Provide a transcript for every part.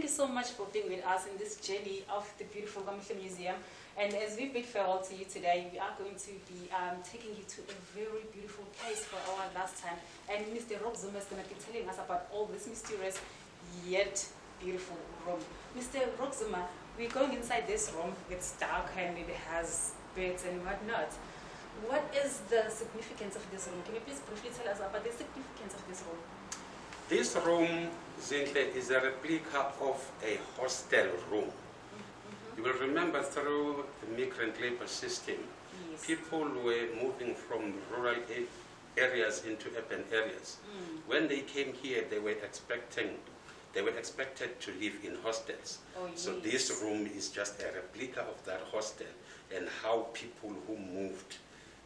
thank you so much for being with us in this journey of the beautiful KwaMuhle Museum. And as we bid farewell to you today, we are going to be taking you to a very beautiful place for our last time. And Mr. Zuma is going to be telling us about all this mysterious yet beautiful room. Mr. Zuma, we're going inside this room. It's dark and it has beds and whatnot. What is the significance of this room? Can you please briefly tell us about the significance of this room? This room, Zinhle, is a replica of a hostel room. You will remember through the migrant labor system, Yes. people were moving from rural areas into urban areas. When they came here, they were expected to live in hostels. Oh, yes. So this room is just a replica of that hostel and how people who moved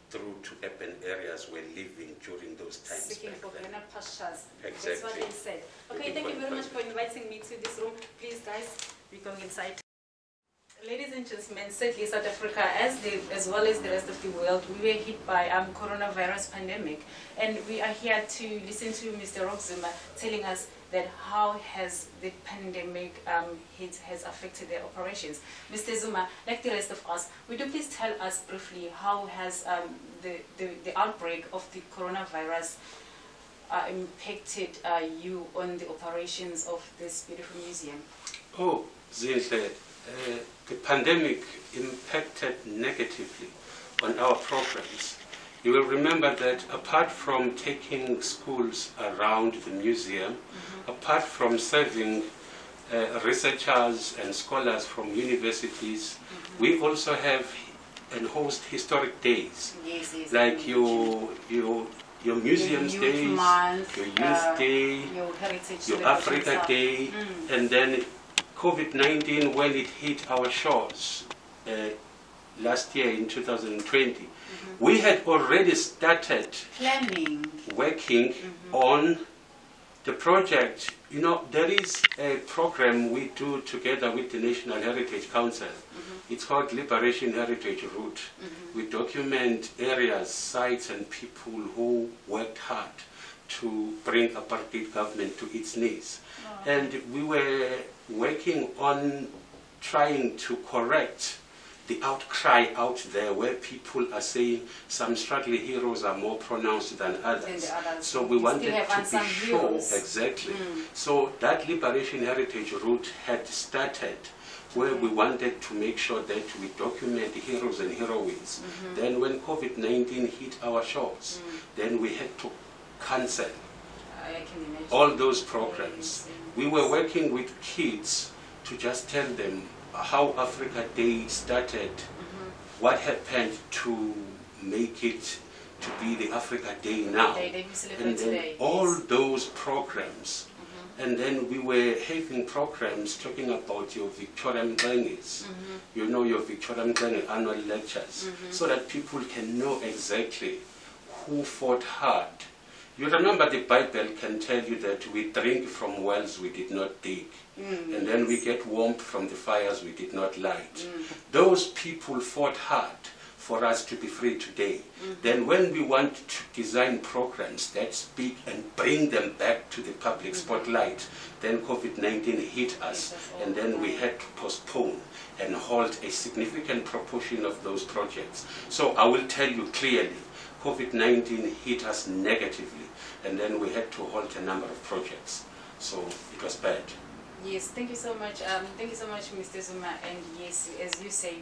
through to urban areas were living during those times. Seeking for greener pastures. Exactly. That's what they said. Okay, thank you very much for inviting me to this room. Please, guys, we're going inside. Ladies and gentlemen, sadly South Africa, as well as the rest of the world, we were hit by coronavirus pandemic, and we are here to listen to Mr. Zuma telling us that how has the pandemic has affected their operations. Mr. Zuma, like the rest of us, would you please tell us briefly how has the outbreak of the coronavirus impacted you on the operations of this beautiful museum? Oh, Zinhle, the pandemic impacted negatively on our programs. You will remember that apart from taking schools around the museum, apart from serving researchers and scholars from universities, we also have and host historic days, Yes, like your museum's youth days, month, your youth day, your heritage, your Africa Day, and then COVID-19, when it hit our shores last year in 2020, we had already started working on the project. You know, there is a program we do together with the National Heritage Council. It's called Liberation Heritage Route. We document areas, sites, and people who worked hard to bring apartheid government to its knees. And we were working on trying to correct the outcry out there where people are saying some struggling heroes are more pronounced than others. So we wanted to be sure, exactly. So that Liberation Heritage Route had started where we wanted to make sure that we document the heroes and heroines. Then when COVID-19 hit our shores, then we had to cancel all those programs. We were working with kids to just tell them how Africa Day started, what happened to make it to be the Africa Day now, and then all those programs. And then we were having programs talking about your Victoria Mqengis, you know, your Victoria Mqengis annual lectures, so that people can know exactly who fought hard. You remember the Bible can tell you that we drink from wells we did not dig, and then we get warmth from the fires we did not light. Those people fought hard for us to be free today. Then when we want to design programs that speak and bring them back to the public spotlight, then COVID-19 hit us, and then we had to postpone and halt a significant proportion of those projects. So I will tell you clearly, COVID-19 hit us negatively, and then we had to halt a number of projects. So it was bad. Yes, thank you so much. Thank you so much, Mr. Zuma. And yes, as you say,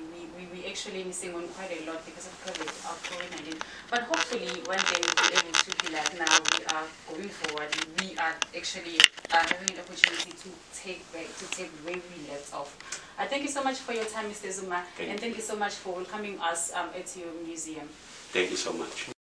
we actually missing on quite a lot because of COVID-19. But hopefully one day we'll be able to be like, now we are going forward. We are actually having an opportunity to take where we left off. Thank you so much for your time, Mr. Zuma, and thank you so much for welcoming us at your museum. Thank you so much.